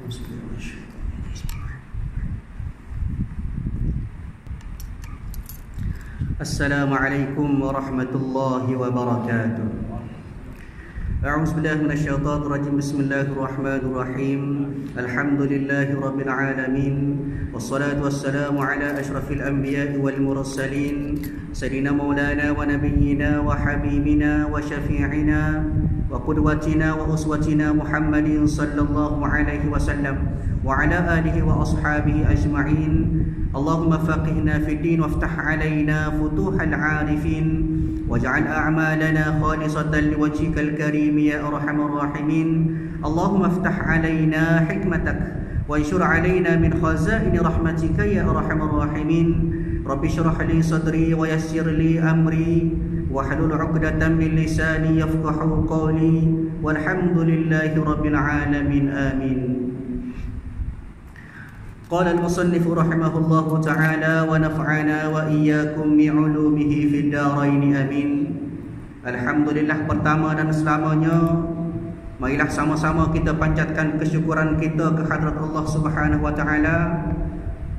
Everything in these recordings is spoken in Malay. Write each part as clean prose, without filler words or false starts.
Assalamualaikum warahmatullahi wabarakatuh. A'udzubillahi minasyaitonir rajim. Bismillahirrahmanirrahim. Alhamdulillahi rabbil alamin. Wassalatu wassalamu ala asyrafil anbiya'i wal mursalin sayyidina maulana wa nabiyyina wa habibina wa syafi'ina wa qudwatina wa uswatina Muhammadin sallallahu alaihi wasallam wa ala alihi wa ashabihi ajma'in. Allahumma faqihna fid din waftah alaina futuhal 'arifin waj'al a'malana khalisatan liwajhikal karim ya arhamar rahimin. Allahumma iftah alaina hikmatak wanshur alaina min khazaini rahmatika ya arhamar rahimin. Rabbi shrah li sadri wa yassir li amri wahlul 'uqdatam min lisani yafqahu qawli walhamdulillahi rabbil alamin. Amin. قال المصنف رحمه الله تعالى ونفعنا وإياكم بعلومه في الدارين آمين. Alhamdulillah, pertama dan selamanya marilah sama-sama kita panjatkan kesyukuran kita ke hadrat Allah Subhanahu wa taala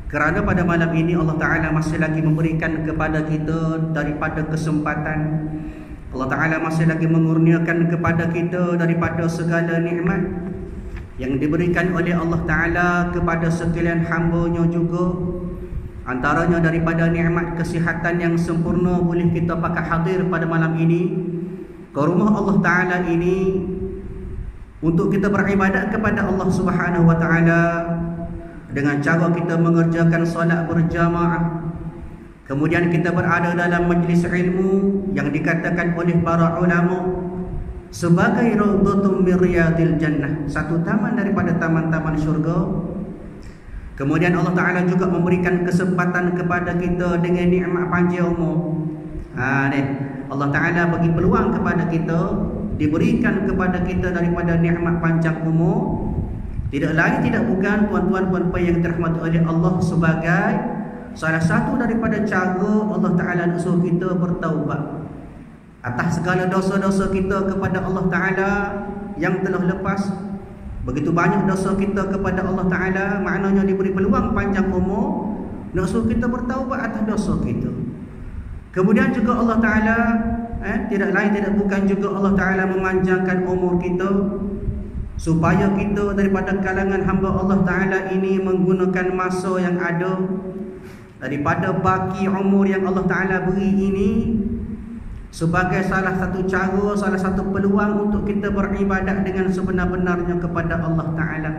kerana pada malam ini Allah taala masih lagi memberikan kepada kita daripada kesempatan. Allah taala masih lagi mengurniakan kepada kita daripada segala nikmat yang diberikan oleh Allah Ta'ala kepada sekalian hamba-Nya juga. Antaranya daripada nikmat kesihatan yang sempurna boleh kita pakai hadir pada malam ini ke rumah Allah Ta'ala ini untuk kita beribadat kepada Allah Subhanahu Wa Ta'ala dengan cara kita mengerjakan solat berjamaah. Kemudian kita berada dalam majlis ilmu yang dikatakan oleh para ulama sebagai raudhatun min riyadil jannah, satu taman daripada taman-taman syurga. Kemudian Allah Ta'ala juga memberikan kesempatan kepada kita dengan nikmat panjang umur. Allah Ta'ala bagi peluang kepada kita, diberikan kepada kita daripada nikmat panjang umur. Tidak lain tidak bukan tuan-tuan puan-puan yang dirahmati oleh Allah, sebagai salah satu daripada cara Allah Ta'ala nak suruh kita bertaubat atas segala dosa-dosa kita kepada Allah Ta'ala yang telah lepas. Begitu banyak dosa kita kepada Allah Ta'ala, maknanya diberi peluang panjang umur nak suruh kita bertaubat atas dosa kita. Kemudian juga Allah Ta'ala tidak lain tidak bukan juga Allah Ta'ala memanjangkan umur kita supaya kita daripada kalangan hamba Allah Ta'ala ini menggunakan masa yang ada daripada baki umur yang Allah Ta'ala beri ini sebagai salah satu cara, salah satu peluang untuk kita beribadat dengan sebenar-benarnya kepada Allah Ta'ala,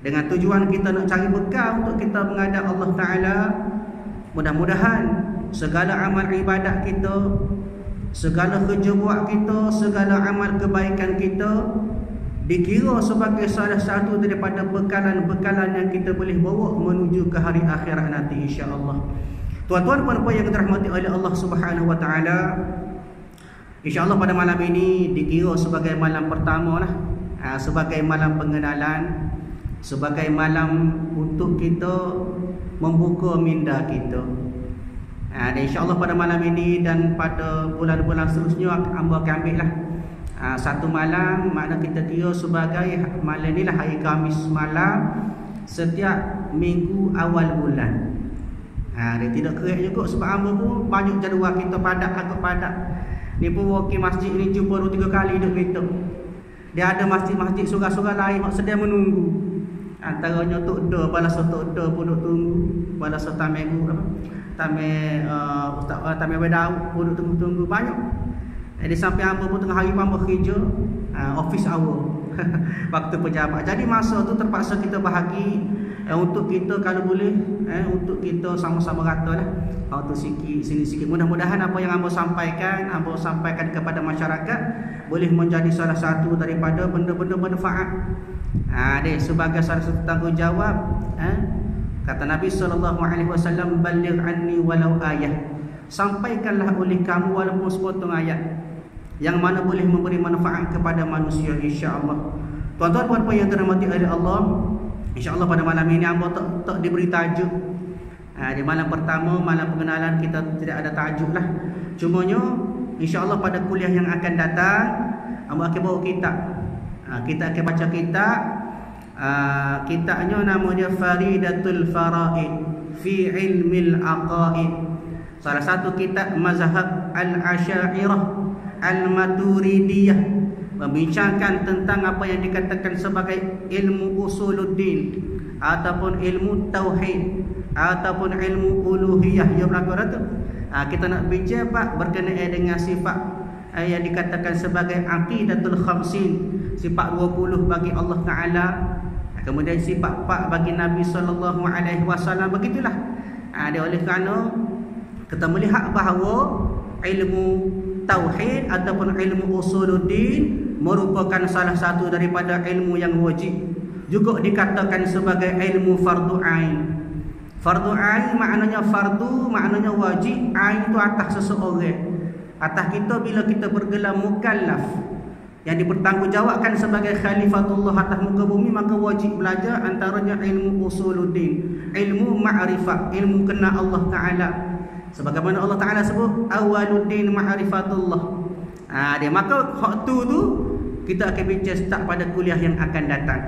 dengan tujuan kita nak cari bekal untuk kita menghadap Allah Ta'ala. Mudah-mudahan segala amal ibadat kita, segala kerja buat kita, segala amal kebaikan kita dikira sebagai salah satu daripada bekalan-bekalan yang kita boleh bawa menuju ke hari akhirat nanti, insya-Allah. Tuan-tuan puan-puan yang dirahmati oleh Allah Subhanahu Wa Ta'ala, InsyaAllah pada malam ini dikira sebagai malam pertama lah, sebagai malam pengenalan, sebagai malam untuk kita membuka minda kita. Dan insyaAllah pada malam ini dan pada bulan-bulan seterusnya hamba akan ambil lah satu malam, makna kita kira sebagai malam ni lah hari Khamis malam setiap minggu awal bulan. Dia tidak kira juga sebab hamba pun banyak jadual kita padat, agak padat. Ni pun wakil masjid ni jumpa 2-3 kali duduk kereta. Dia ada masjid-masjid surau-surau lain yang sedang menunggu. Antaranya Tok Da, Balasa Tok Da pun duduk tunggu. Balasa Tamegu apa? Ustaz Tamegu Daud pun duduk tunggu-tunggu banyak. Jadi sampai hamba pun tengah hari hamba kerja, office hour. Waktu pejabat. Jadi masa tu terpaksa kita bahagi untuk kita kalau boleh untuk kita sama-sama rata lah, untuk sikit sini sikit. Mudah-mudahan apa yang hamba sampaikan kepada masyarakat boleh menjadi salah satu daripada benda-benda manfaat. Dia sebagai salah satu tanggungjawab. Kata Nabi SAW, "Balligh anni walau ayah." Sampaikanlah oleh kamu walaupun sepotong ayat yang mana boleh memberi manfaat kepada manusia, insya-Allah. Tuan-tuan puan-puan yang dirahmati oleh Allah, insya-Allah pada malam ini hamba tak diberi tajuk. Di malam pertama, malam pengenalan, kita tidak ada tajuk lah. Cumanya insya-Allah pada kuliah yang akan datang hamba akan bawa kitab. Kita akan baca kitab Kitabnya namanya Faridatul Faraid fi Ilmil Aqaid. Salah satu kitab mazhab Al-Asy'ariyah Al-Maturidiyah, membincangkan tentang apa yang dikatakan sebagai ilmu usuluddin ataupun ilmu tauhid ataupun ilmu uluhiyah. Ya berlaku tu. Kita nak bincang pak berkenaan dengan sifat yang dikatakan sebagai aqidatul khamsin, sifat 20 bagi Allah Taala. Kemudian sifat 4 bagi Nabi sallallahu alaihi wasallam. Begitulah. Dia oleh kerana kita melihat bahawa ilmu tauhid ataupun ilmu usuluddin merupakan salah satu daripada ilmu yang wajib, juga dikatakan sebagai ilmu fardu ain. Fardu ain maknanya fardu, maknanya wajib, ain itu atas seseorang, atas kita bila kita bergelar mukallaf yang dipertanggungjawabkan sebagai khalifatullah atas muka bumi, maka wajib belajar antaranya ilmu usuluddin, ilmu ma'rifat, ilmu kenal Allah Ta'ala. Sebagaimana Allah Ta'ala sebut awaluddin ma'rifatullah. Maka hak tu kita akan bincang start pada kuliah yang akan datang.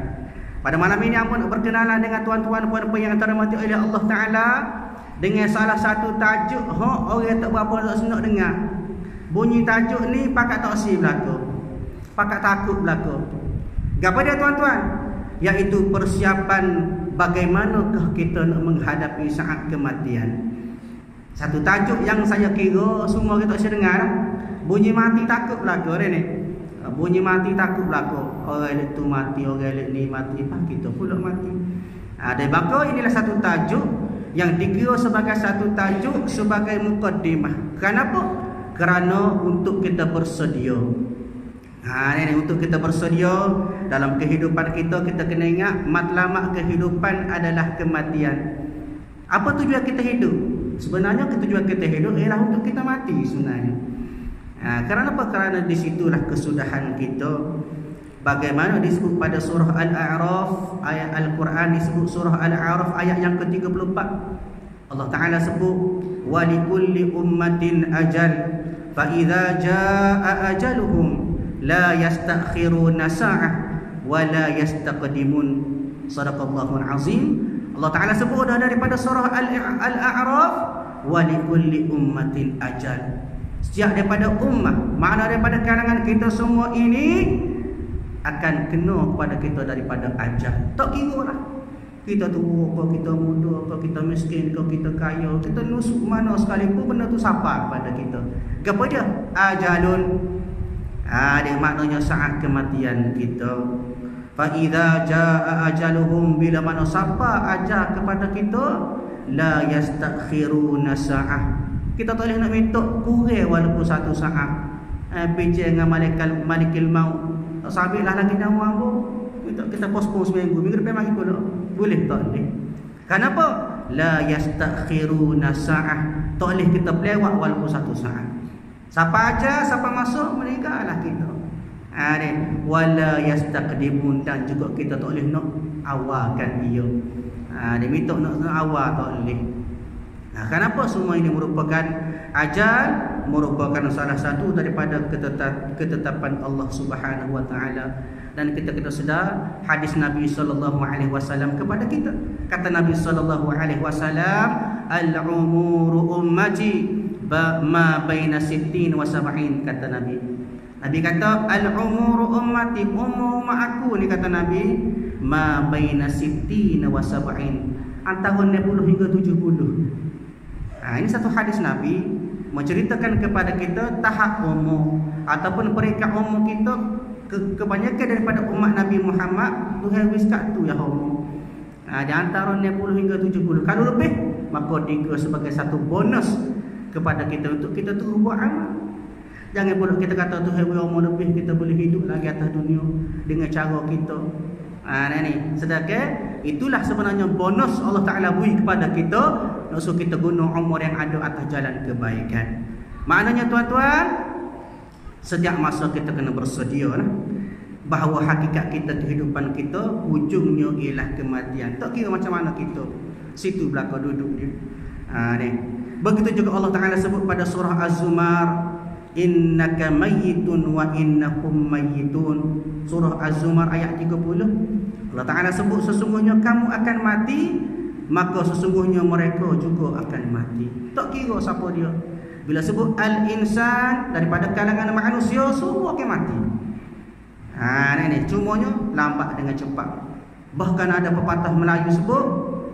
Pada malam ini ampun berkenalan dengan tuan-tuan puan-puan yang terhormati oleh Allah Ta'ala dengan salah satu tajuk orang tak berapa tak senang dengar. Bunyi tajuk ni pakat tak si belaka, pakat takut belaka. Apa dia tuan-tuan? Iaitu persiapan bagaimanakah kita nak menghadapi saat kematian. Satu tajuk yang saya kira semua kita tak dengar. Bunyi mati takut belaka ni. Bunyi mati takut belaka. Orang itu mati, orang ni mati, kita pula mati. Dan maka inilah satu tajuk yang dikira sebagai satu tajuk sebagai mukaddimah. Kenapa? Kerana untuk kita bersedia. Ini untuk kita bersedia dalam kehidupan kita kena ingat matlamat kehidupan adalah kematian. Apa tujuan kita hidup? Sebenarnya tujuan kita hidup ialah untuk kita mati sebenarnya. Kerana apa? Kerana disitulah kesudahan kita. Bagaimana disebut pada surah Al-A'raf, ayat Al-Quran disebut surah Al-A'raf ayat yang ke-34. Allah Ta'ala sebut walikulli ummatin ajal fa idza jaa ajaluhum la yastakhiruna sa'ah wa la yastaqdimun. Sadaqallahul azim. Allah Ta'ala sebut dah daripada surah Al-A'raf walikulli ummatin ajal. Setiap daripada ummah, makna daripada kalangan kita semua ini akan kena kepada kita daripada ajal. Tak kira lah kita tua ke, kita muda ke, kita miskin ke, kita kaya, kita nusuk mana sekalipun, benda tu sapa kepada kita. Apa dia? Ajalun. Dia maknanya saat kematian kita. Fa idza jaa ajaluhum, bila mana sapa ajal kepada kita, la yastakhiruna sa'ah. Kita tak boleh nak minta kurang walaupun satu saat. Bincang dengan malikil maut. Tak sabitlah lagi nyawa pun. Kita postpone seminggu, minggu depan mari pula. Boleh tak ni? Kenapa? La yastakhiruna sa'ah. Tak boleh kita pelewat walaupun satu saat. Siapa aja, siapa masuk, mereka lah kita. Wala yastaqdimun, dan juga kita tak boleh nak awalkan dia. Dia minta nak awal tak boleh. Kenapa semua ini merupakan ajal, merupakan salah satu daripada ketetapan Allah Subhanahu wa taala. Dan kita sedar hadis Nabi sallallahu alaihi wasallam kepada kita. Kata Nabi sallallahu alaihi wasallam, al-umuru ummati ma baina 60 wa 70, kata Nabi. Nabi kata al-umuru ummati, umur aku ni, kata Nabi, ma baina 60 wa 70, antara 60 hingga 70. Ini satu hadis Nabi menceritakan kepada kita tahap umur ataupun peringkat umur kita. Kebanyakan daripada umat Nabi Muhammad Tuhan wiskat tu ya umur. Di antara 60 hingga 70. Kalau lebih, maka dikira sebagai satu bonus kepada kita untuk kita terus buat amal. Jangan pula kita kata Tuhan umur lebih, kita boleh hidup lagi atas dunia dengan cara kita. Sedangkan itulah sebenarnya bonus Allah Ta'ala beri kepada kita, untuk kita guna umur yang ada atas jalan kebaikan. Maknanya tuan-tuan, setiap masa kita kena bersedia lah, bahawa hakikat kita, kehidupan kita, ujungnya ialah kematian. Tak kira macam mana kita, situ belakang duduk dia. Begitu juga Allah Ta'ala sebut pada surah Az-Zumar innaka mayyitun wa innahum mayyitun. Surah Az-Zumar ayat 30. Allah Ta'ala sebut sesungguhnya kamu akan mati, maka sesungguhnya mereka juga akan mati. Tak kira siapa dia. Bila sebut al-insan, daripada kalangan manusia, semua akan mati. Ini cumanya lambat dengan cepat. Bahkan ada pepatah Melayu sebut,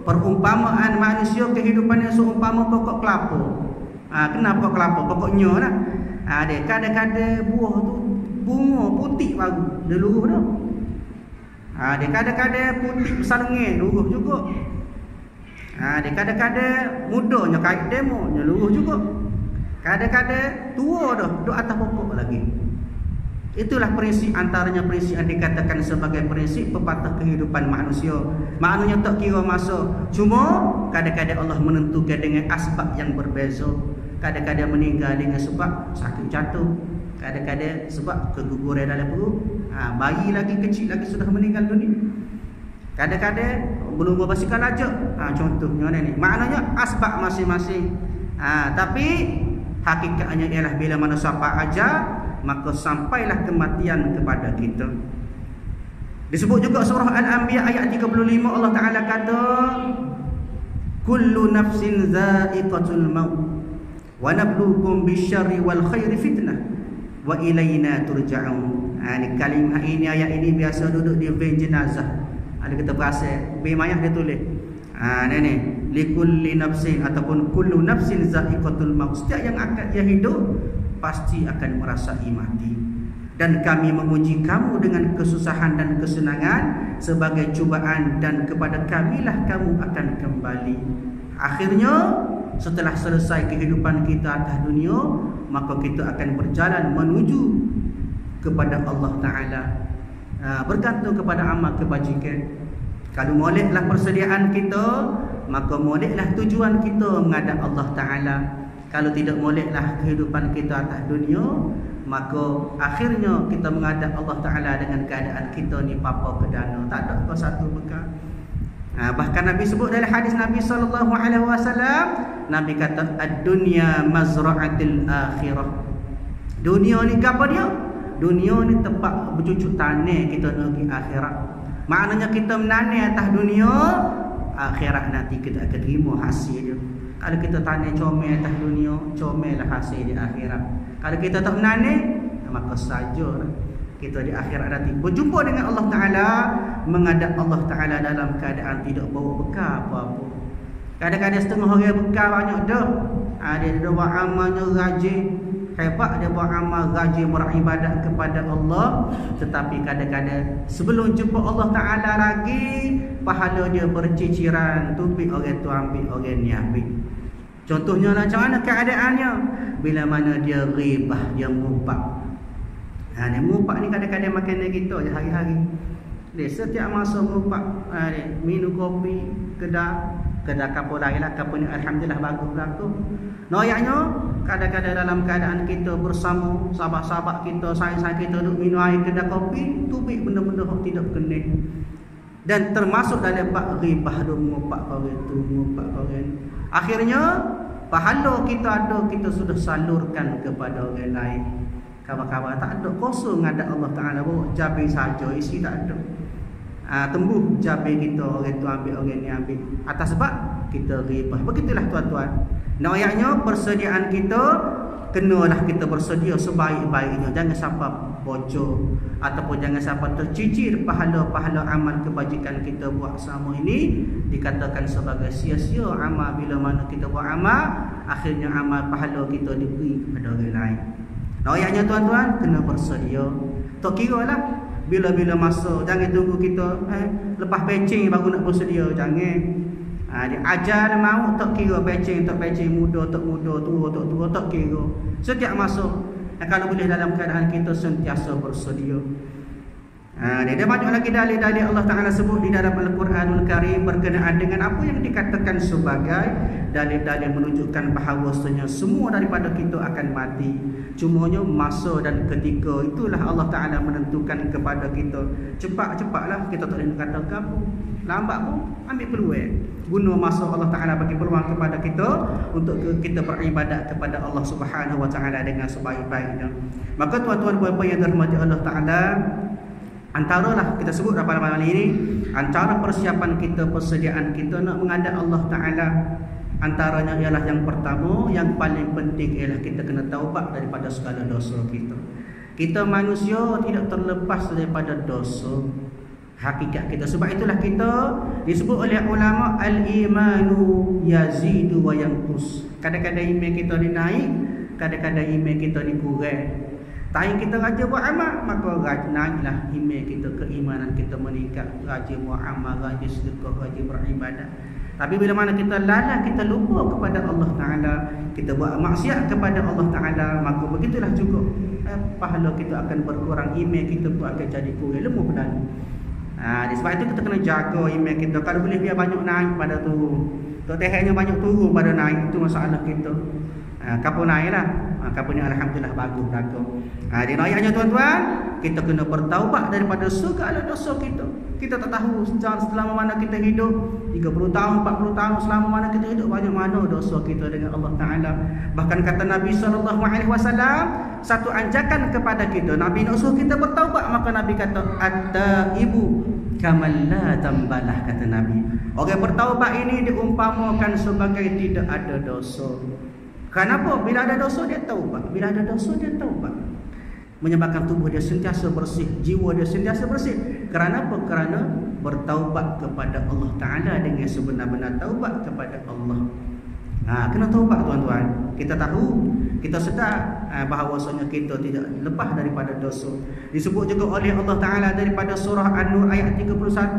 perumpamaan manusia kehidupannya seumpama pokok kelapa. Kenapa pokok kelapa? Pokoknya lah. Kadang-kadang buah tu bunga putih baru, dia luruh dah. Dia kadang-kadang putih bersalengin, luruh juga. Dia kadang-kadang mudanya kait demo, dia luruh juga. Kadang-kadang tua dah, duduk atas pokok lagi. Itulah prinsip, antaranya prinsip yang dikatakan sebagai prinsip pepatah kehidupan manusia. Maknanya tak kira masa. Cuma kadang-kadang Allah menentukan dengan asbab yang berbeza. Kadang-kadang meninggal dengan sebab sakit jantung, kadang-kadang sebab keguguran dalam perut. Bayi lagi kecil lagi sudah meninggal dunia. Kadang-kadang belum berbasikal lajak. Contohnya ni. Maknanya asbab masing-masing. Tapi hakikatnya ialah bila mana sampai ajal, maka sampailah kematian kepada kita. Disebut juga surah Al-Anbiya ayat 35, Allah Ta'ala kata, kullu nafsin za'iqatul maut wa nabluukum bisyarri wal khairi fitnah wa ilaina turja'un. Ini kalimah ini, ayat ini biasa duduk di van jenazah. Ada kita berasa bi mayat dia tulis. Ni likulli nafsin ataupun kullu nafsin za'iqatul maut. Setiap yang hidup pasti akan merasai mati. Dan kami menguji kamu dengan kesusahan dan kesenangan sebagai cubaan, dan kepada kamilah kamu akan kembali. Akhirnya setelah selesai kehidupan kita atas dunia, maka kita akan berjalan menuju kepada Allah Ta'ala, bergantung kepada amal kebajikan. Kalau moleklah persediaan kita, maka moleklah tujuan kita menghadap Allah Ta'ala. Kalau tidak moleklah kehidupan kita atas dunia, maka akhirnya kita menghadap Allah Ta'ala dengan keadaan kita ni papa ke dana, tak ada apa satu bekal. Bahkan Nabi sebut dalam hadis Nabi SAW, Nabi kata ad-dunya mazra'atil akhirah. Dunia ni apa dia? Dunia ni tempat bercucuk tanah kita nak pergi akhirat. Maknanya kita menanam atas dunia, akhirat nanti kita akan terima hasil dia. Kalau kita tanam comel atas dunia, comel lah hasil di akhirat. Kalau kita tak menanam, maka saja kita di akhirat nanti berjumpa dengan Allah Ta'ala, menghadap Allah Ta'ala dalam keadaan tidak bawa bekal apa-apa. Kadang-kadang setengah orang bekal banyak dah. Dia buat amalnya rajin, hebat, dia buat amal rajin beribadat kepada Allah, tetapi kadang-kadang sebelum jumpa Allah Ta'ala lagi, pahala dia berciciran, tupik orang tu ambil, orang ni ambil. Contohnya macam mana keadaannya bila mana dia ribah, dia mupak. Dia mupak ni kadang-kadang makan kita je hari-hari. Dia setiap masa mupak, minum kopi, kedai kapal lain lah, kapal ni alhamdulillah bagus berlaku. Noyaknya kadang-kadang dalam keadaan kita bersama sahabat-sahabat kita, sayang-sayang kita duduk minum air kedai kopi, tubik benda-benda yang tidak kena. Dan termasuk dalam bab ribah, dia mupak orang tu, mupak orang. Akhirnya pahala kita ada, kita sudah salurkan kepada orang lain. Kawan-kawan tak ada, kosong ada Allah Ta'ala bawa jabir saja, isi tak ada. Tembuh jabir kita, orang tu ambil, orang ni ambil, atas sebab kita ribah. Begitulah tuan-tuan. Noyaknya persediaan kita, kenalah kita bersedia sebaik-baiknya. Jangan siapa bocor, ataupun jangan siapa tercicir pahala-pahala amal kebajikan kita buat sama ini. Dikatakan sebagai sia-sia amal. Bila mana kita buat amal, akhirnya amal pahala kita diberi kepada orang lain. Noyaknya tuan-tuan, kena bersedia. Tak kira lah bila-bila masa, jangan tunggu kita lepas pecing baru nak bersedia. Jangan. Dia ajar mau, tak kira pecing, tak pecing, muda, tak muda, tua, tak tua, tak kira. Setiap masa, kalau boleh dalam keadaan kita sentiasa bersedia. Dia banyak lagi dalil-dalil Allah Ta'ala sebut di dalam Al-Quranul Karim berkenaan dengan apa yang dikatakan sebagai dalil-dalil menunjukkan bahawasanya semua daripada kita akan mati. Cumanya masa dan ketika itulah Allah Ta'ala menentukan kepada kita. Cepat-cepatlah, kita tak boleh kata kamu. Lambat pun ambil peluang. Guna masa Allah Ta'ala bagi peluang kepada kita untuk kita beribadat kepada Allah Subhanahu Wa Ta'ala dengan sebaik-baiknya. Maka tuan-tuan puan-puan yang dirahmati Allah Ta'ala, antaralah kita sebut pada malam ini, antara persiapan kita, persediaan kita nak menghadap Allah Ta'ala, antaranya ialah yang pertama, yang paling penting ialah kita kena taubat daripada segala dosa kita. Kita manusia tidak terlepas daripada dosa hakikat kita. Sebab itulah kita disebut oleh ulama al-imanu yazidu wa yanqus. Kadang-kadang iman kita dinaik, kadang-kadang iman kita dikurang. Tak kita rajin buat amal, maka naiklah iman kita, keimanan kita meningkat. Rajin buat amal, rajin sedekah, rajin beribadat. Tapi bila mana kita lalai, kita lupa kepada Allah Ta'ala, kita buat maksiat kepada Allah Ta'ala, maka begitulah juga pahala kita akan berkurang, iman kita pun akan jadi kurang, lemah berlalu. Sebab itu kita kena jaga iman kita. Kalau boleh biar banyak naik pada turun, tak tehnya banyak turun pada naik, itu masalah kita. Kapal naik lah, kapal ni alhamdulillah bagus belakang. Dia ayatnya tuan-tuan, kita kena bertaubat daripada segala dosa kita. Kita tak tahu selama mana kita hidup, 30 tahun, 40 tahun, selama mana kita hidup, banyak mana dosa kita dengan Allah Ta'ala. Bahkan kata Nabi SAW, satu anjakan kepada kita, Nabi nak suruh kita bertaubat, maka Nabi kata, at-taibu kamal la tambalah, kata Nabi. Orang bertaubat ini diumpamakan sebagai tidak ada dosa. Kenapa? Bila ada dosa dia taubat. Bila ada dosa dia taubat. Menyebabkan tubuh dia sentiasa bersih, jiwa dia sentiasa bersih. Kerana apa? Kerana bertaubat kepada Allah Ta'ala dengan sebenar-benar taubat kepada Allah. Kena taubat tuan-tuan. Kita tahu, kita sedar bahawasanya kita tidak lepas daripada dosa. Disebut juga oleh Allah Ta'ala daripada surah An-Nur ayat 31.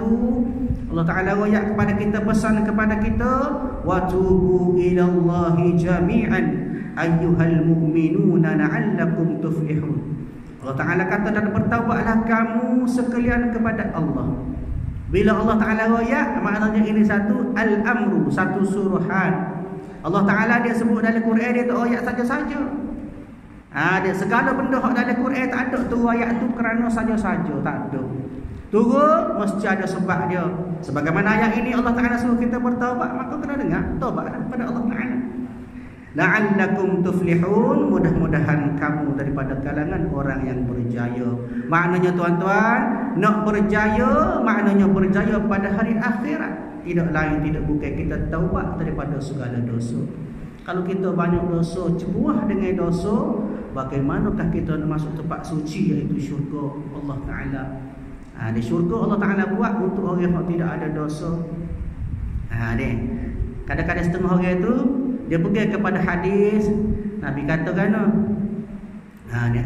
Allah Ta'ala royak kepada kita, pesan kepada kita, wa tubu ilallahi jami'an ayyuhal mu'minuna la'allakum tuflihun. Allah Ta'ala kata, dan bertaubatlah kamu sekalian kepada Allah. Bila Allah Ta'ala royak, maknanya ini satu al-amru, satu suruhan. Allah Ta'ala dia sebut dalam Quran, dia tak royak saja-saja. Dia segala benda dalam Quran tak ada tu royak tu kerana saja-saja, tak ada. Turun mesti ada sebab dia. Sebagaimana ayat ini Allah Ta'ala suruh kita bertaubat, maka kena dengar taubat kepada Allah Ta'ala. La'allakum tuflihun, mudah-mudahan kamu daripada kalangan orang yang berjaya. Maknanya tuan-tuan, nak berjaya, maknanya berjaya pada hari akhirat. Tidak lain, tidak bukan kita taubat daripada segala dosa. Kalau kita banyak dosa, cebuah dengan dosa, bagaimanakah kita nak masuk tempat suci, iaitu syurga Allah Ta'ala. Di syurga Allah Ta'ala buat untuk orang yang tidak ada dosa. Kadang-kadang setengah orang itu dia pergi kepada hadis Nabi kata kan,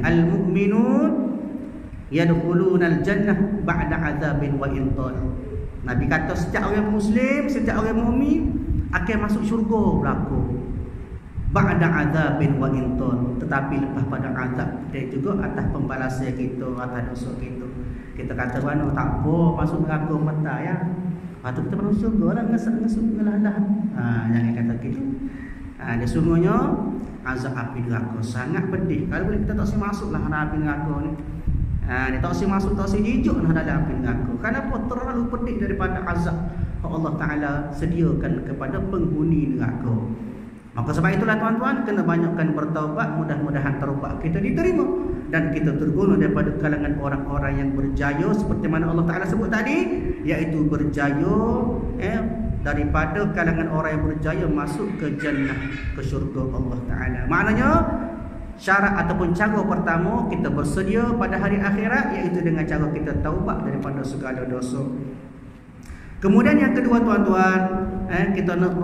al-mu'minun yadkhuluna al-jannah ba'da 'adzabin wa intan. Nabi kata setiap orang Muslim, setiap orang mukmin akan masuk syurga berlaku ba'da 'adzabin wa intan, tetapi lepas pada azab dan juga atas pembalasan kita atas dosa kita. Kita kata mana tak apa masuk neraka mata ya. Lepas tu kita masuk syurga lah, ngesuk ngelah-lah. Jangan kata gitu. Dia sungguhnya azab api neraka sangat pedih. Kalau boleh kita tak usah masuklah dalam api neraka ni. Dia tak usah masuk, tak usah hidup dalam api neraka. Kenapa? Terlalu pedih daripada azab Allah Ta'ala sediakan kepada penghuni neraka. Maka sebab itulah tuan-tuan, kena banyakkan bertaubat, mudah-mudahan taubat kita diterima dan kita tergolong daripada kalangan orang-orang yang berjaya seperti mana Allah Ta'ala sebut tadi, iaitu berjaya daripada kalangan orang yang berjaya masuk ke jannah, ke syurga Allah Ta'ala. Maknanya syarat ataupun cara pertama kita bersedia pada hari akhirat, iaitu dengan cara kita taubat daripada segala dosa. Kemudian yang kedua tuan-tuan, kita nak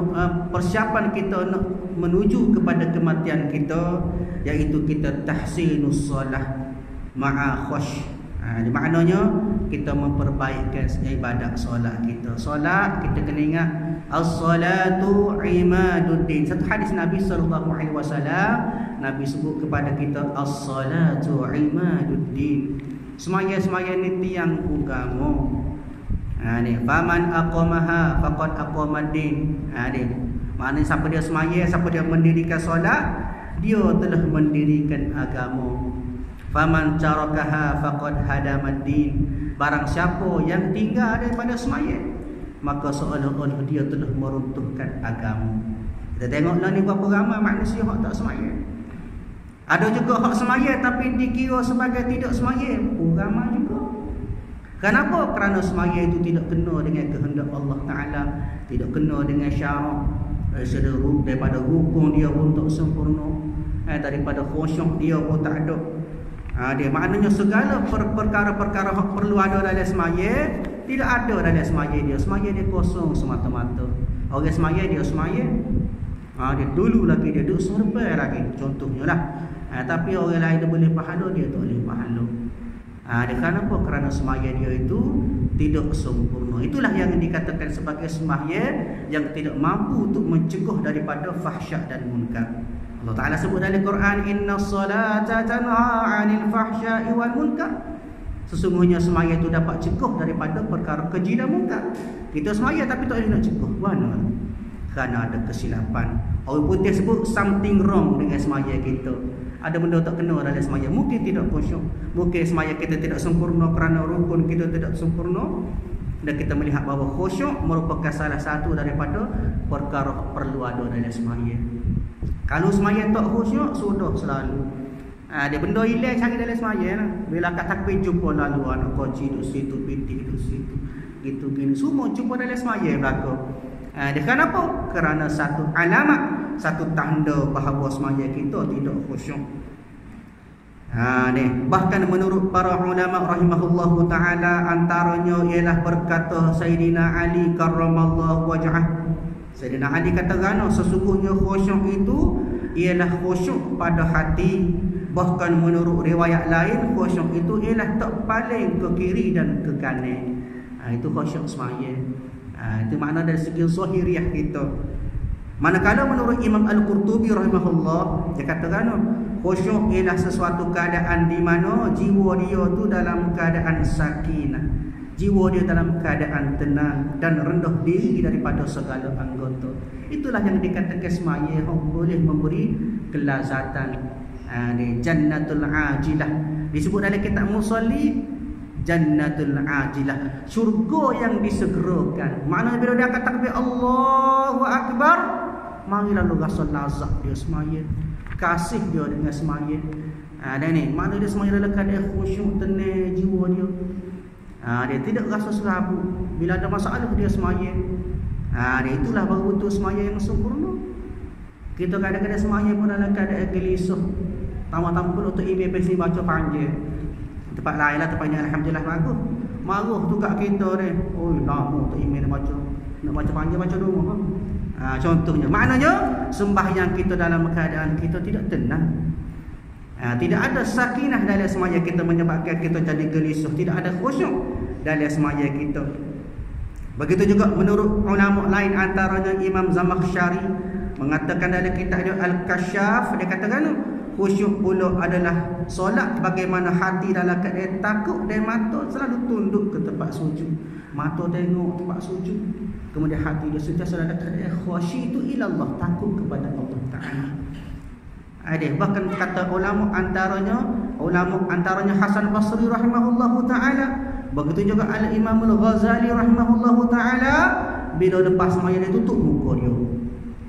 persiapan kita nak menuju kepada kematian kita, iaitu kita tahsinus solah ma'a khush. Maknanya kita memperbaikkan ibadat solat kita. Solat kita kena ingat as-salatu imaduddin. Satu hadis Nabi SAW, Nabi sebut kepada kita as-salatu imaduddin. Semaya-semaya ni tiang agama. Faman aqamaha faqad aqamaddin. Maknanya siapa dia semaya, siapa dia mendirikan solat, dia telah mendirikan agama. Faman tarakaha faqad hadamad din. Barang siapa yang tinggal daripada sembahyang, maka seolah-olah dia telah meruntuhkan agama. Kita tengoklah ni berapa ramai manusia hak tak sembahyang. Ada juga hak sembahyang tapi dikira sebagai tidak sembahyang. Ramai juga. Kenapa? Kerana sembahyang itu tidak kena dengan kehendak Allah Ta'ala, tidak kena dengan syarak, daripada rukun dia pun tak sempurna, daripada khusyuk dia pun tak ada. Dia maknanya segala perkara-perkara yang perlu ada dalam sembahyang tidak ada dalam sembahyang dia. Sembahyang dia kosong semata-mata. Orang sembahyang dia sembahyang, dia dulu lagi dia duduk serba lagi, contohnya lah. Tapi orang lain dia boleh pahala, dia tak boleh pahala. Kenapa? Kerana sembahyang dia itu tidak sempurna. Itulah yang dikatakan sebagai sembahyang yang tidak mampu untuk mencegah daripada fahsyak dan munkar. Allah Ta'ala sebut dalam Quran, inna salata tanha 'anil fahsya'i wal munkar. Sesungguhnya sembahyang itu dapat cegah daripada perkara keji dan munkar. Kita sembahyang tapi tak boleh nak cegah. Mana? Kerana ada kesilapan. Orang putih sebut something wrong dengan sembahyang kita. Ada benda tak kena dalam sembahyang. Mungkin tidak khusyuk, mungkin sembahyang kita tidak sempurna kerana rukun kita tidak sempurna. Dan kita melihat bahawa khusyuk merupakan salah satu daripada perkara perlu ada dalam sembahyang. Kalau sembahyang tak khusyuk, sudah selalu dia benda hilang cari dalam sembahyang. Bila kat takbir jumpa lalu anak kunci duduk situ, pitik duduk situ, gitu gini, semua jumpa dalam sembahyang belaka. Dia kenapa? Kerana satu alamat, satu tanda bahawa sembahyang kita tidak khusyuk. Bahkan menurut para ulama rahimahullahu ta'ala, antaranya ialah berkata Sayyidina Ali karramallahu wajhah. Sayyidina Ali kata kerana sesungguhnya khusyuk itu ialah khusyuk pada hati. Bahkan menurut riwayat lain, khusyuk itu ialah tak paling ke kiri dan ke kanan. Itu khusyuk sembahyang. Itu makna dari segi zahiriah kita. Manakala menurut Imam Al-Qurtubi rahimahullah, dia katakan khusyuk ialah sesuatu keadaan di mana jiwa dia tu dalam keadaan sakinah, jiwa dia dalam keadaan tenang dan rendah diri daripada segala anggota. Itulah yang dikatakan sembahyang boleh memberi kelazatan. Jannatul ajilah disebut dalam kitab Musalli, Jannatul ajilah, syurga yang disegerakan. Maknanya bila dia kata takbir Allahu Akbar, mari lalu rasa lazat dia sembahyang, kasih dia dengan sembahyang. Dan ni makna dia sembahyang dalam keadaan khusyuk, tenang jiwa dia. Dia tidak rasa serabut. Bila ada masalah dia sembahyang. Dia itulah baru betul sembahyang yang sempurna. Kita kadang-kadang sembahyang pun dalam keadaan gelisah. Tamu-tamu pun untuk email pesi baca panjang. Tempat lain lah tempatnya alhamdulillah bagus. Marah tu kat kita ni. Oi, lama tak email nak baca panjang baca dulu. Contohnya, maknanya sembahyang kita dalam keadaan kita tidak tenang. Tidak ada sakinah dalam sembahyang kita menyebabkan kita jadi gelisah, tidak ada khusyuk dalam sembahyang kita. Begitu juga menurut ulama lain, antaranya Imam Zamakhsyari mengatakan dalam kitab dia Al-Kasyaf, dia katakan khusyuk pula adalah solat bagaimana hati dalam keadaan takut dan mata selalu tunduk ke tempat sujud. Mata tengok tempat sujud, kemudian hati dia sentiasa dalam keadaan khusyuk itu ilallah, takut kepada Allah Ta'ala. Bahkan kata ulama antaranya Hasan Basri rahimahullahu ta'ala, begitu juga Al-Imam Al-Ghazali rahimahullahu ta'ala, bila lepas sembahyang dia tutup muka dia.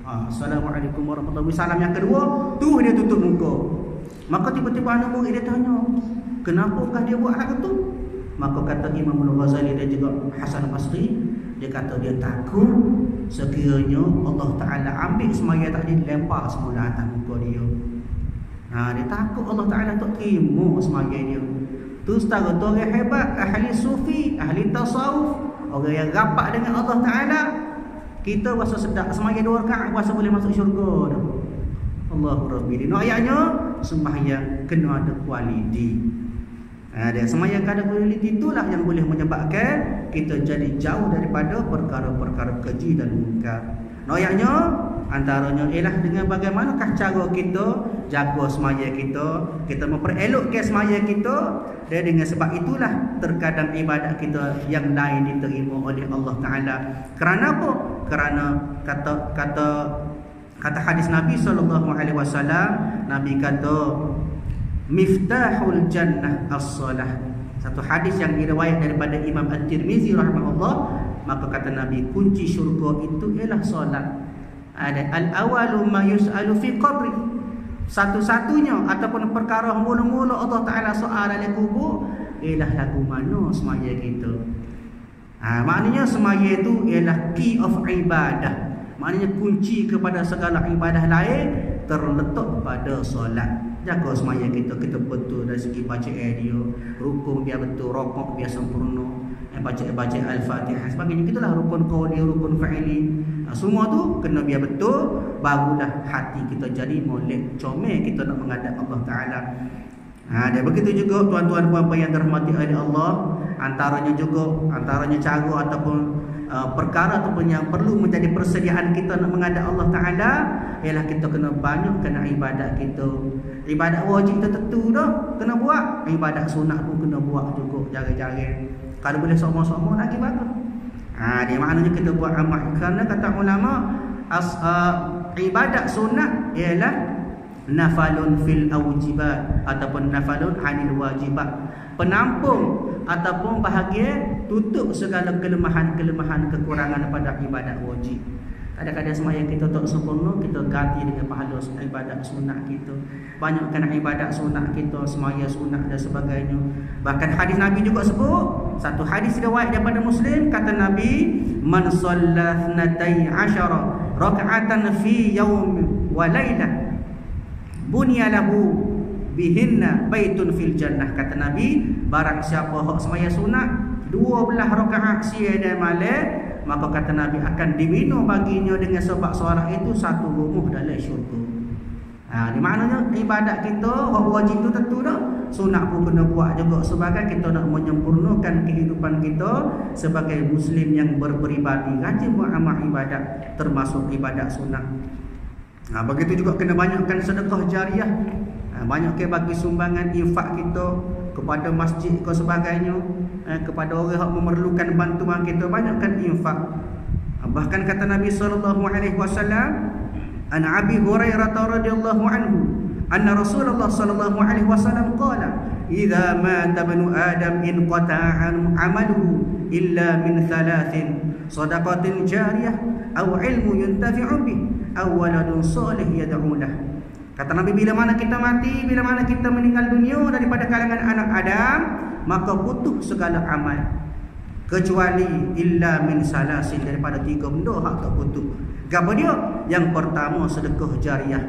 Assalamualaikum warahmatullahi wabarakatuh. Salam yang kedua tu dia tutup muka. Maka tiba-tiba anak murid dia tanya, kenapakah dia buat hal itu? Maka kata Imam Al-Ghazali dan juga Hasan Basri, dia kata dia takut sekiranya Allah Ta'ala ambil sembahyang tadi, lempar semula atas muka dia. Dia takut Allah Ta'ala tak terima sembahyang dia. Tu setara tu orang hebat, ahli sufi, ahli tasawuf, orang yang rapat dengan Allah Ta'ala. Kita rasa sedap sembahyang 2 rakaat rasa boleh masuk syurga dah. Allahu Rabbi. Ayatnya sembahyang kena ada kualiti. Dia sembahyang kada kualiti itulah yang boleh menyebabkan kita jadi jauh daripada perkara-perkara keji dan munkar. Ayatnya antaranya ialah dengan bagaimanakah cara kita jaga sembahyang kita memperelokkan sembahyang kita. Dan dengan sebab itulah terkadang ibadat kita yang lain diterima oleh Allah Ta'ala. Kerana apa? Kerana kata Kata hadis Nabi SAW, Nabi kata miftahul jannah as-salah. Satu hadis yang diriwayat daripada Imam At-Tirmizi rahimahullah, maka kata Nabi, kunci syurga itu ialah solat. Ada al-awalu ma yus'alu fi qabri. Satu-satunya ataupun perkara mula-mula Allah Taala soal dalam kubur ialah lagu mana semaya kita. Maknanya semaya itu ialah key of ibadah. Maknanya kunci kepada segala ibadah lain terletak pada solat. Jaga semaya kita betul dari segi baca dia, rukun biar betul, rokok biar sempurna, baca Al-Fatihah sebagainya. Itulah rukun qauli, rukun fa'ili. Semua tu kena biar betul, barulah hati kita jadi molek, comel kita nak menghadap Allah Taala. Dan begitu juga tuan-tuan puan-puan yang dirahmati oleh Allah, antaranya cara ataupun perkara ataupun yang perlu menjadi persediaan kita nak menghadap Allah Taala ialah kita kena banyakkan ibadat kita. Ibadat wajib tertentu dah kena buat, ibadat sunat pun kena buat juga jarang-jarang. Kalau boleh sama-sama lagi bagus. Dia maknanya kita buat amal. Kerana kata ulama, ibadat sunat ialah nafalun fil wajibat ataupun nafalun anil wajibat, penampung ataupun bahagia tutup segala kelemahan-kelemahan kekurangan pada ibadat wajib. Kadang-kadang semaya kita tak sempurna, kita ganti dengan pahala ibadat sunat kita. Banyakkan ibadat sunat kita, semaya sunat dan sebagainya. Bahkan hadis Nabi juga sebut, satu hadis riwayat daripada Muslim, kata Nabi, man shalla 12 raka'atan fi yaum wa lailah bunya lahu bihinna baitun fil jannah. Kata Nabi, barang siapa hak semaya sunat 12 rakaat siang dan malam, maka kata Nabi akan dibina baginya dengan sebab solat itu satu rumah dalam syurga. Di maknanya ibadat kita hak wajib tu tentu dah, sunat pun kena buat juga sebagai kita nak menyempurnakan kehidupan kita sebagai muslim yang berperibadi, rajin buat amal ibadat termasuk ibadat sunat. Begitu juga kena banyakkan sedekah jariah. Banyakkan bagi sumbangan infak kita kepada masjid ke sebagainya, kepada orang yang memerlukan bantuan kita, banyakkan infak. Bahkan kata Nabi SAW, an Abi Hurairah radhiyallahu anhu anna Rasulullah sallallahu alaihi wasallam qala idza mata ibnu adam in qata'a amaluhu illa min thalathin sadaqatin jariyah aw ilmu yuntafi'u bih aw waladun salih yad'u lah. Kata Nabi, bila mana kita mati, bila mana kita meninggal dunia daripada kalangan anak Adam, maka putus segala amal kecuali illa min salasin, daripada 3 benda hak tak putus. Gapo dia? Yang pertama sedekah jariah.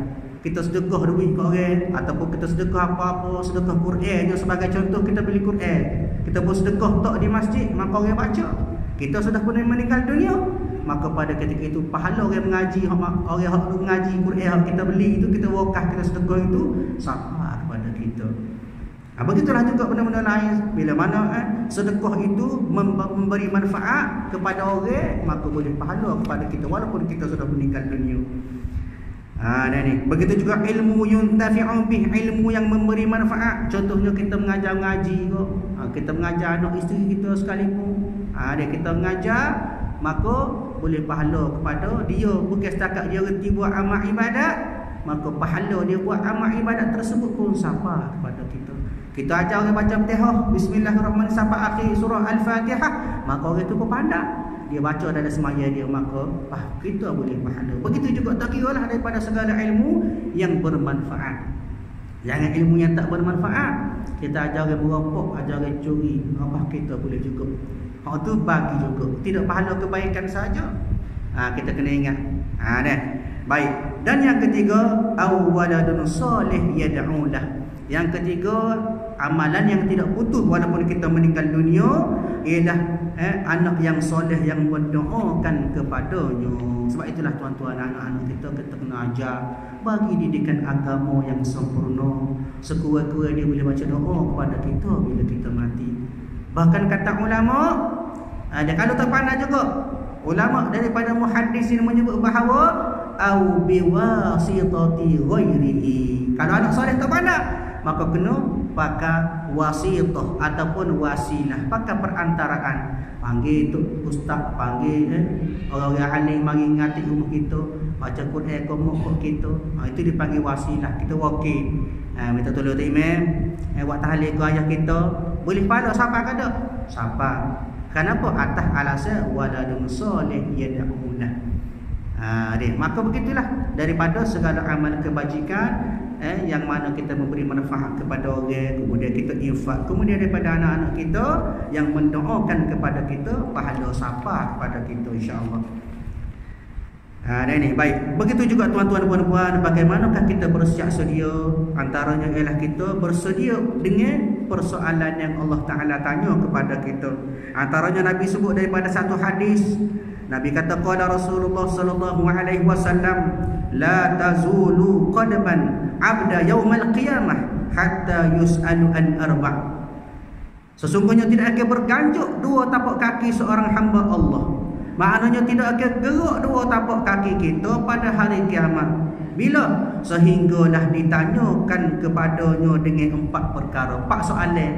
Kita sedekah duit ke orang ataupun kita sedekah apa-apa, sedekah Quran sebagai contoh, kita beli Quran, kita pun sedekah tak di masjid, maka orang baca. Kita sudah pun meninggal dunia, maka pada ketika itu pahala orang mengaji, orang yang mengaji Quran yang kita beli itu, kita wakaf, kita sedekah itu sampai kepada kita. Begitulah juga benda-benda lain. Bila mana sedekah itu memberi manfaat kepada orang, maka boleh pahala kepada kita walaupun kita sudah meninggal dunia. Begitu juga ilmu yuntafi'u bih, ilmu yang memberi manfaat. Contohnya kita mengajar ngaji kok. Kita mengajar anak isteri kita sekalipun. Kita mengajar, maka boleh pahala kepada dia. Bukan setakat dia reti buat amal ibadat, maka pahala dia buat amal ibadat tersebut pun sampai kepada kita. Kita ajar orang baca Fatihah, bismillahirrahmanirrahim sampai akhir surah Al-Fatihah, maka orang itu pun pandai. Dia baca dalam semaya dia, maka kita boleh pahala. Begitu juga tak kira lah daripada segala ilmu yang bermanfaat. Jangan ilmu yang tak bermanfaat. Kita ajar orang merokok, ajar orang curi, kita boleh juga. Hak tu bagi juga. Tidak pahala kebaikan saja. Kita kena ingat. Baik. Dan yang ketiga, awwaladun salih yad'u lah. Yang ketiga, amalan yang tidak putus walaupun kita meninggal dunia ialah anak yang soleh yang mendoakan kepadanya. Sebab itulah tuan-tuan, anak-anak kita kena ajar bagi didikan agama yang sempurna. Sekurang-kurang dia boleh baca doa kepada kita bila kita mati. Bahkan kata ulama, kalau terpandang juga ulama daripada muhaddis ini menyebut bahawa au biwasitati ghairihi. Kalau anak soleh terpandang, maka kena pakai wasitah ataupun wasilah, pakai perantaraan. Panggil tu ustaz, panggil orang-orang alim mari ngati rumah kita, baca Quran komok kita. Itu dipanggil wasilah. Kita wakil. Minta tolong tu imam. Buat tahlil ke ayah kita. Boleh pahala siapa ke tak? Siapa? Kenapa? Atas alasan waladun soleh yad'una. Maka begitulah daripada segala amal kebajikan yang mana kita memberi manfaat kepada orang, kemudian kita infak, kemudian daripada anak-anak kita yang mendoakan kepada kita, pahala siapa kepada kita, insya-Allah. Ini baik. Begitu juga tuan-tuan puan-puan, bagaimanakah kita bersiap sedia? Antaranya ialah kita bersedia dengan persoalan yang Allah Taala tanya kepada kita. Antaranya Nabi sebut daripada satu hadis, Nabi kata qala Rasulullah sallallahu alaihi wasallam, la tazulu qadaman 'abda yaumal qiyamah hatta yus'alu an arba'. Sesungguhnya tidak akan berganjuk dua tapak kaki seorang hamba Allah. Maknanya tidak akan gerak dua tapak kaki kita pada hari kiamat. Bila? Sehinggalah ditanyakan kepadanya dengan 4 perkara, 4 soalan.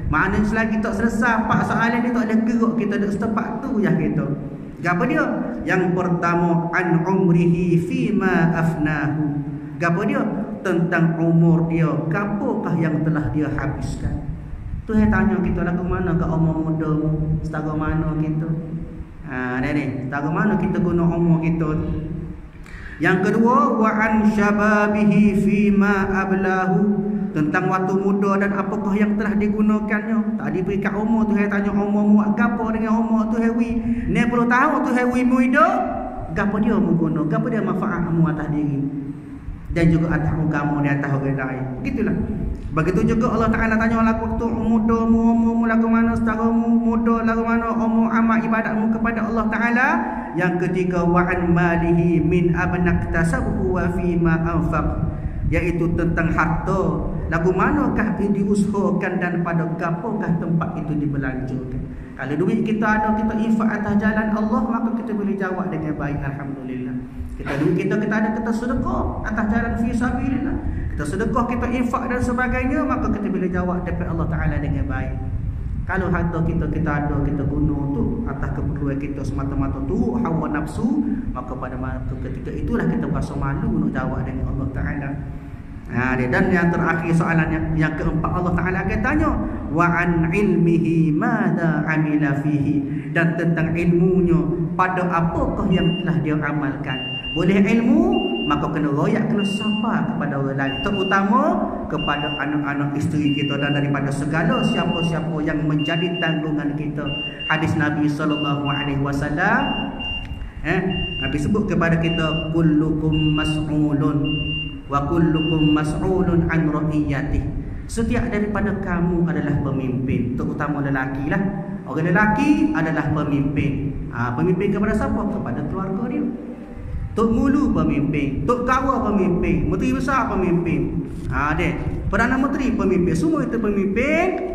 Maknanya selagi tak selesai 4 soalan ni tak ada gerak kita duduk setempat tu ya kita. Apa dia? Yang pertama, an umrihi fima afnahu. Apa dia? Tentang umur dia, apakah yang telah dia habiskan. Tuhan tanya kita lagu mana ke umur muda mu, setara mana kita. Ni, setara mana kita guna umur kita. Yang kedua, wa an syababihi fima ablahu. Tentang waktu muda dan apakah yang telah digunakannya. Tadi beri kat umur tu, saya tanya umur mu gapo dengan umur tu hewi. 60 tahun tu hewi mu hidup, gapo dia mu guna, gapo dia manfaat mu atas diri dan juga atas agama di atas orang lain. Begitulah. Begitu juga Allah Taala tanya lagu waktu muda mu lagu mana, setara mu muda lagu mana, umur amal ibadatmu kepada Allah Taala. Yang ketiga, wa an malihi min abnaktasabu wa fima anfaq, iaitu tentang harta, lagu manakah diusahakan dan pada apakah tempat itu dibelanjakan. Kalau duit kita ada, kita infak atas jalan Allah, maka kita boleh jawab dengan baik, alhamdulillah. Duit kita ada, kita sedekah atas jalan fi sabilillah, kita sedekah, kita infak dan sebagainya, maka kita boleh jawab depan Allah Taala dengan baik. Kalau harta kita ada, kita guna tu atas keperluan kita semata-mata tu hawa nafsu, maka pada masa ketika itulah kita berasa malu nak jawab dengan Allah Taala. Dan yang terakhir soalan yang keempat, Allah Taala akan tanya wa an ilmihi madza amila fihi, dan tentang ilmunya, pada apakah yang telah dia amalkan. Boleh ilmu, maka kena royak, kena sapa kepada orang lain, terutama kepada anak-anak isteri kita dan daripada segala siapa-siapa yang menjadi tanggungan kita. Hadis Nabi sallallahu alaihi wasallam, Nabi sebut kepada kita, kullukum mas'ulun wa kullukum mas'ulun an ra'iyatih. Setiap daripada kamu adalah pemimpin, terutama lelaki lah. Orang lelaki adalah pemimpin. Pemimpin kepada siapa? Kepada keluarga dia. Tok Mulu pemimpin, Tok Kawa pemimpin, Menteri Besar pemimpin, Perdana Menteri pemimpin, semua itu pemimpin.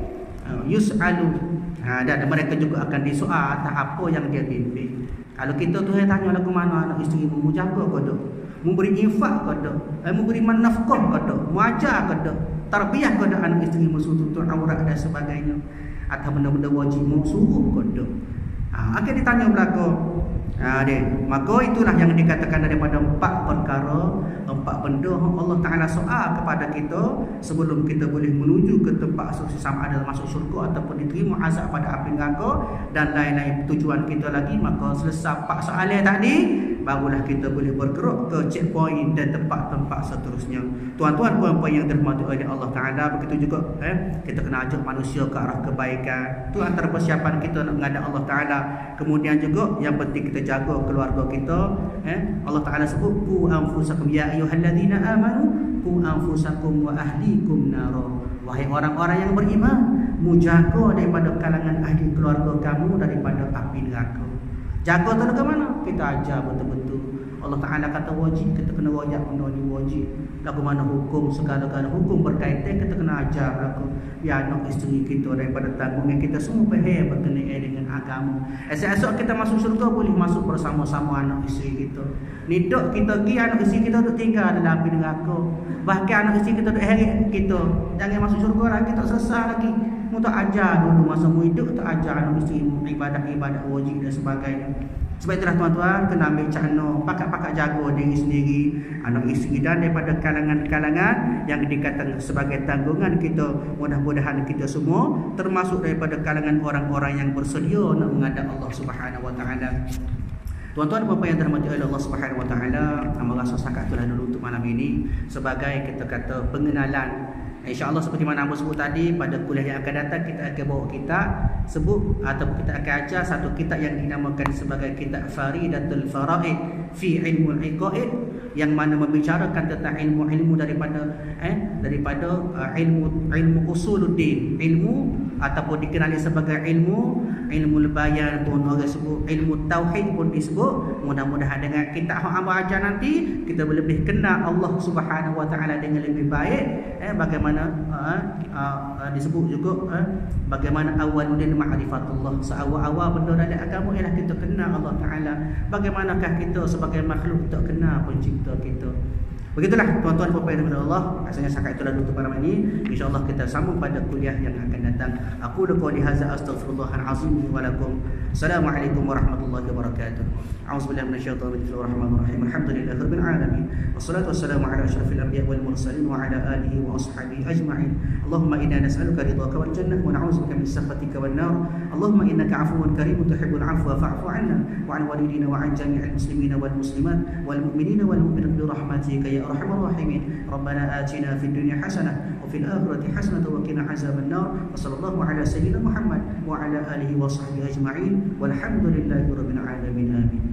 Yus'alu, dan mereka juga akan disoal atas apa yang dia pimpin. Kalau kita tu tanya lagu mana anak isteri mu jaga ke tak, mu beri infak ke tak, mu beri nafkah ke tak, mu ajar ke tak, tarbiyah ke tak anak isteri mu, tutur aurat dan sebagainya, atau benda-benda wajib mu suruh ke tak. Akan ditanya belakang. Maka itulah yang dikatakan daripada 4 perkara, 4 benda Allah Ta'ala soal kepada kita sebelum kita boleh menuju ke tempat sama ada masuk syurga ataupun diterima azab pada api neraka dan lain-lain tujuan kita lagi. Maka selesai 4 soalan tadi, barulah kita boleh bergerak ke checkpoint dan tempat-tempat seterusnya. Tuan-tuan puan-puan yang dirahmati oleh Allah Ta'ala, begitu juga kita kena ajak manusia ke arah kebaikan. Itu antara persiapan kita nak menghadap Allah Ta'ala. Kemudian juga yang penting kita jaga keluarga kita. Allah Ta'ala sebut qu anfusakum ya ayyuhalladzina amanu qu anfusakum wa ahlikum nara. Wahai orang-orang yang beriman, mujaga daripada kalangan ahli keluarga kamu daripada api neraka. Jaga tu ke mana? Kita ajar betul-betul. Allah Ta'ala kata wajib, kita kena wajib benda ni wajib. Lagu mana hukum, segala-gala hukum berkaitan, kita kena ajar lagu. Ya anak isteri kita daripada tanggungan kita semua faham berkenaan dengan agama. Esok-esok kita masuk syurga boleh masuk bersama-sama anak isteri kita. Ni dok kita pergi, anak isteri kita duk tinggal dalam api neraka. Bahkan anak isteri kita duk heret kita. Jangan masuk syurga lagi, tak selesai lagi. Mu tak ajar dulu masa mu hidup, tak ajar anak isteri mu ibadat-ibadat wajib dan sebagainya. Sebab itulah tuan-tuan, kena ambil cakna, pakat-pakat jaga diri sendiri, anak isteri, dan daripada kalangan-kalangan yang dikatakan sebagai tanggungan kita. Mudah-mudahan kita semua termasuk daripada kalangan orang-orang yang bersedia nak menghadap Allah Subhanahu Wa Taala. Tuan-tuan dan puan yang dirahmati oleh Allah Subhanahu Wa Taala, hamba rasa setakat itulah dulu untuk malam ini sebagai kita kata pengenalan. InsyaAllah seperti mana hamba sebut tadi, pada kuliah yang akan datang kita akan bawa kitab sebut ataupun kita akan ajar satu kitab yang dinamakan sebagai kitab Faridatul Faraid fi Ilmul Iqaid, yang mana membicarakan tentang ilmu-ilmu daripada ilmu usuluddin, ilmu ataupun dikenali sebagai ilmu bayan pun orang sebut, ilmu tauhid pun disebut. Mudah-mudahan dengan kitab yang hamba ajar nanti kita lebih kenal Allah Subhanahu Wa Taala dengan lebih baik. Bagaimana disebut juga bagaimana awaludin ma'rifatullah, seawal-awal benda dalam agama ialah kita kenal Allah Taala. Bagaimanakah kita sebagai makhluk tak kenal pencipta kita. Begitulah tuan-tuan dan puan daripada Allah. Rasanya setakat itulah untuk malam ini. InsyaAllah kita sambung pada kuliah yang akan datang. Aku qouli hadza astaghfirullahal azim wa lakum. Assalamualaikum warahmatullahi wabarakatuh. A'udzubillahi minasyaitonir rajim. Bismillahirrahmanirrahim. Alhamdulillahirabbil alamin. Wassalatu wassalamu ala asyrafil anbiya'i wal mursalin wa ala alihi wa ashabihi ajma'in. Allahumma inna nas'aluka ridhaka wal jannah wa na'udzubika min sakhatika wan nar. Allahumma innaka 'afuwun karimun tuhibbul 'afwa fa'fu 'anna wa 'an walidina wa 'an jami'il muslimina wal muslimat wal mu'minina wal mu'minat bi rahmatika ya arhamar rahimin. Rabbana atina fid dunya hasanah wa fil akhirati hasanah wa qina azaban nar. Wa sallallahu ala sayyidina Muhammad wa ala alihi wa sahbihi ajma'in. Walhamdulillahi rabbil alamin. Amin.